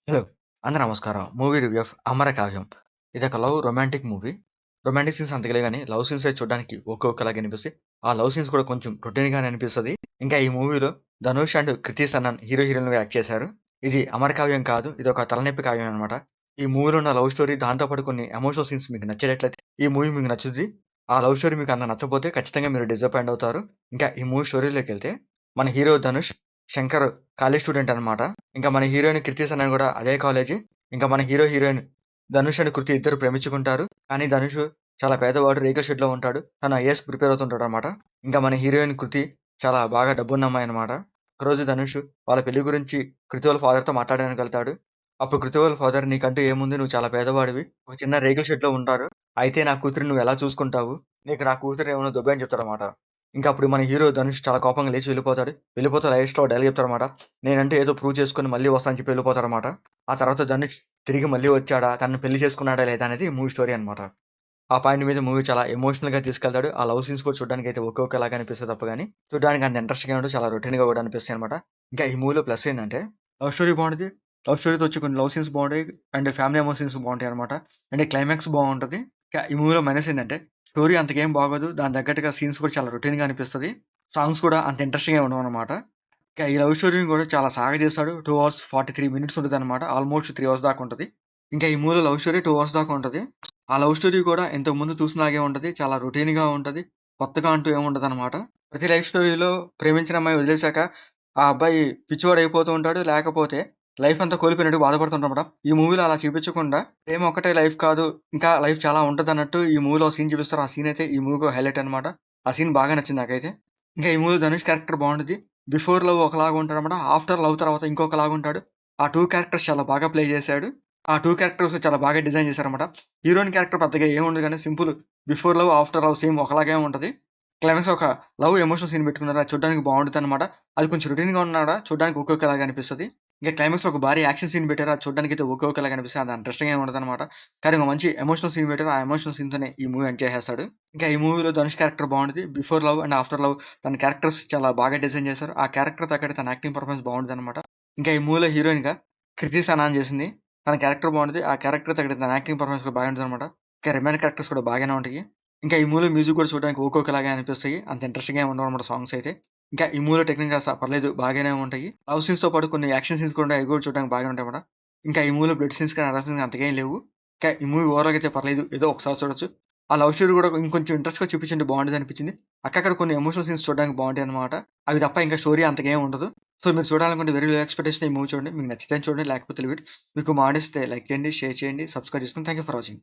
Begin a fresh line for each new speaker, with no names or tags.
Hello! అందరికి నమస్కారం. Movie review of 'Amarakavyam'. ఇదొక రొమాంటిక్ మూవీ. రొమాంటిక్ సీన్స్ అంతగా లేవు గానీ, లవ్ సీన్సే చూడడానికి ఒక్కొక్కలాగా అనిపిస్తాయి. ఆ లవ్ సీన్స్ కూడా కొంచెం రొటీన్‌గానే అనిపిస్తది. ఇంకా ఈ మూవీలో ధనుష్ అండ్ కృతి సనన్ హీరో, హీరోయిన్‌లుగా యాక్ట్ చేశారు. ఇది అమరకావ్యం కాదు. ఇదొక తలనొప్పి కావ్యం అన్నమాట. ఈ మూవీలో ఉన్న లవ్ స్టోరీ దాంతో పాటు కొన్ని ఎమోషనల్ సీన్స్ మీకు నచ్చేటట్లయితే ఈ మూవీ మీకు నచ్చుద్ది. ఆ లవ్ స్టోరీ మీకు అంత నచ్చకపోతే ఖచ్చితంగా మీరు డిసప్పాయింట్ అవుతారు. ఇంకా ఈ మూవీ స్టోరీలోకెళ్తే మన hero Dhanush, Shankar college student అన్నమాట. ఇంకా మన హీరోయిన్ 'కృతి సనన్' గూడా అదే కాలేజీ. ఇంకా మన హీరో, హీరోయిన్ ధనుష్ అండ్ కృతి ఇద్దరు ప్రేమించుకుంటారు. కానీ ధనుష్ చాలా పేదవాడు. రేకుల షెడ్‌లో ఉంటాడు. తను ఐఏఎస్ ప్రిపేర్ అవుతుంటాడనమాట. ఇంకా మన హీరోయిన్ కృతి చాలా బాగా డబ్బున్న అమ్మాయనమాట. ఒకరోజు ధనుష్ వాళ్ళ పెళ్లి గురించి కృతి వాళ్ళ ఫాదర్‌తో మాట్లాడడానికి వెళ్తాడు. అప్పుడు కృతి వాళ్ళ ఫాదర్, "నీకంటూ ఏముంది? నువ్వు చాలా పేదవాడివి. ఒక చిన్న రేకుల షెడ్‌లో ఉంటారు. అయితే నా కూతురిని నువ్వెలా చూసుకుంటావు? నీకు నా కూతురు ఏమన్నా దొబ్బే" అని చెప్తాడనమాట. ఇంకా అప్పుడు మన హీరో ధనుష్ చాలా కోపంగా లేచి వెళ్ళిపోతాడు. వెళ్ళిపోతే లాస్ట్‌లో ఒక డైలాగ్ చెప్తాడనమాట. నేనంటే ఏదో ప్రూవ్ చేసుకొని మళ్ళీ వస్తా అని చెప్పి వెళ్ళిపోతాడనమాట. ఆ తర్వాత ధనుష్ తిరిగి మళ్ళీ వచ్చాడా? తనని పెళ్లి చేసుకున్నాడా లేదా? అనేది మూవీ స్టోరీ అనమాట. ఆ పాయింట్ మీద మూవీ చాలా ఎమోషనల్‌గా తీసుకెళ్తాడు. ఆ లవ్ సీన్స్ కూడా చూడడానికైతే ఒక్కొక్కలాగా అనిపిస్తది తప్ప గాని, చూడడానికి అంత ఇంట్రెస్టింగ్‌గా ఉండదు. చాలా రొటీన్‌గా కూడా అనిపిస్తాయనమాట. ఇంకా ఈ మూవీలో ప్లస్ ఏంటంటే, లవ్ స్టోరీ బావుంటది. లవ్ స్టోరీతో వచ్చే కొన్ని లవ్ సీన్స్ బావుంటాయి. అండ్ ఫ్యామిలీ ఎమోషన్స్ బావుంటాయనమాట. అండ్ క్లైమాక్స్ బావుంటది. ఇంకా ఈ మూవీలో మైనస్ ఏంటంటే, స్టోరీ అంతకేం బాగోదు. దానికి తగ్గట్టుగా సీన్స్ కూడా చాలా రొటీన్‌గా అనిపిస్తది. సాంగ్స్ కూడా అంత ఇంట్రెస్టింగ్‌గా ఉండవనమాట. ఇంకా ఈ లవ్ స్టోరీని కూడా చాలా సాగదీశాడు. 2 అవర్స్ 43 మినిట్స్ ఉంటదనమాట. ఆల్మోస్ట్ 3 అవర్స్ దాకా ఉంటది. ఇంకా ఈ మూవీలో లవ్ స్టోరీ 2 అవర్స్ దాకా ఉంటది. ఆ లవ్ స్టోరీ కూడా ఇంతకుముందు చూసినలాగే ఉంటది. చాలా రొటీన్‌గా ఉంటది. కొత్తగా అంటూ ఏముండదనమాట. ప్రతి లైఫ్ స్టోరీలో ప్రేమించిన అమ్మాయి వదిలేసాక, ఆ అబ్బాయి పిచ్చివాడయిపోతూ ఉంటాడు. లేకపోతే లైఫ్ అంతా కోల్పోయినట్టు బాధపడుతుంటాడనమాట. ఈ మూవీలో అలా చూపించకుండా, ప్రేమ ఒక్కటే లైఫ్ కాదు, ఇంకా లైఫ్ చాలా ఉంటదన్నట్టు ఈ మూవీలో సీన్ చూపిస్తారు. ఆ సీన్ అయితే ఈ మూవీకి హైలైట్ అనమాట. ఆ సీన్ బాగా నచ్చింది నాకైతే. ఇంకా ఈ మూవీలో ధనుష్ క్యారెక్టర్ బావుంటది. బిఫోర్ లవ్ ఒకలాగా ఉంటాడనమాట. ఆఫ్టర్ లవ్ తర్వాత ఇంకొకలాగా ఉంటాడు. ఆ 2 క్యారెక్టర్స్ చాలా బాగా ప్లే చేశాడు. ఆ 2 క్యారెక్టర్స్ చాలా బాగా డిజైన్ చేశారనమాట. హీరోయిన్ క్యారెక్టర్ పెద్దగా ఏముండదు గానీ simple before love, after love same ఒకలాగే ఉంటది. క్లైమాక్స్‌లో ఒక లవ్ ఎమోషనల్ సీన్ పెట్టుకున్నారు. అది చూడడానికి బావుంటదనమాట. అది కొంచెం రొటీన్‌గా ఉన్నా కూడా చూడడానికి ఒక్కొక్కలాగా అనిపిస్తది. ఇంకా క్లైమాక్స్‌లో ఒక భారీ యాక్షన్ సీన్ పెట్టారు. అది చూడడానికైతే ఒక్కొక్కలాగా అనిపిస్తది. అది ఇంట్రెస్టింగ్‌గా ఏం ఉండదనమాట. కానీ ఒక మంచి ఎమోషనల్ సీన్ పెట్టారు. ఆ ఎమోషనల్ సీన్‌తోనే ఈ మూవీ ఎండ్ చేసేస్తాడు. ఇంకా ఈ మూవీలో ధనుష్ క్యారెక్టర్ బావుంటది. Before love and after love తన క్యారెక్టర్స్ చాలా బాగా డిజైన్ చేశారు. ఆ క్యారెక్టర్ తగ్గట్టు తన యాక్టింగ్ పర్ఫార్మెన్స్ బావుంటదనమాట. ఇంకా ఈ మూవీలో హీరోయిన్‌గా 'కృతి సనాన్' చేసింది. తన క్యారెక్టర్ బావుంటది. ఆ క్యారెక్టర్ తగ్గట్టు తన యాక్టింగ్ పర్ఫార్మెన్స్ కూడా బాగుంటదనమాట. ఇంకా రిమైనింగ్ క్యారెక్టర్స్ కూడా బాగానే ఉంటాయి. ఇంకా ఈ మూవీలో మ్యూజిక్ కూడా చూడడానికి ఒక్కొక్కలాగా అనిపిస్తాయి. అంత ఇంట్రెస్టింగ్‌గా ఏమి ఉండవనమాట సాంగ్స్ అయితే. ఇంకా ఈ మూవీలో టెక్నికల్‌గా పర్లేదు బాగానే ఉంటాయి. లవ్ సీన్స్‌తో పాటు కొన్ని యాక్షన్ సీన్స్ కూడా ఉంటాయి. అవి కూడా చూడడానికి బాగానే ఉంటాయన్నమాట. ఇంకా ఈ మూవీలో బ్లడ్ సీన్స్ కానీ, అదర్ సీన్స్ అంతగా ఏం లేవు. ఇంకా ఈ మూవీ ఓవరాల్‌గా అయితే పర్లేదు. ఏదో ఒకసారి చూడొచ్చు. ఆ లవ్ స్టోరీ కూడా ఇంకొంచెం ఇంట్రెస్ట్‌గా చూపించుంటే బాగుండేదనిపించింది. అక్కడక్కడ కొన్ని ఎమోషనల్ సీన్స్ చూడడానికి బాగుంటాయన్నమాట. అవి తప్ప ఇంకా స్టోరీ అంతగా ఏమి ఉండదు. సో, మీరు చూడాలనుకుంటే వెరీ లో ఎక్స్‌పెక్టేషన్ ఈ మూవీ చూడండి. మీకు నచ్చితే చూడండి. లేకపోతే లీవ్ ఇట్. మీకు మాటిస్తే లైక్ చేయండి, షేర్ చేయండి, సబ్స్క్రైబ్ చేసుకోండి. Thank you for watching.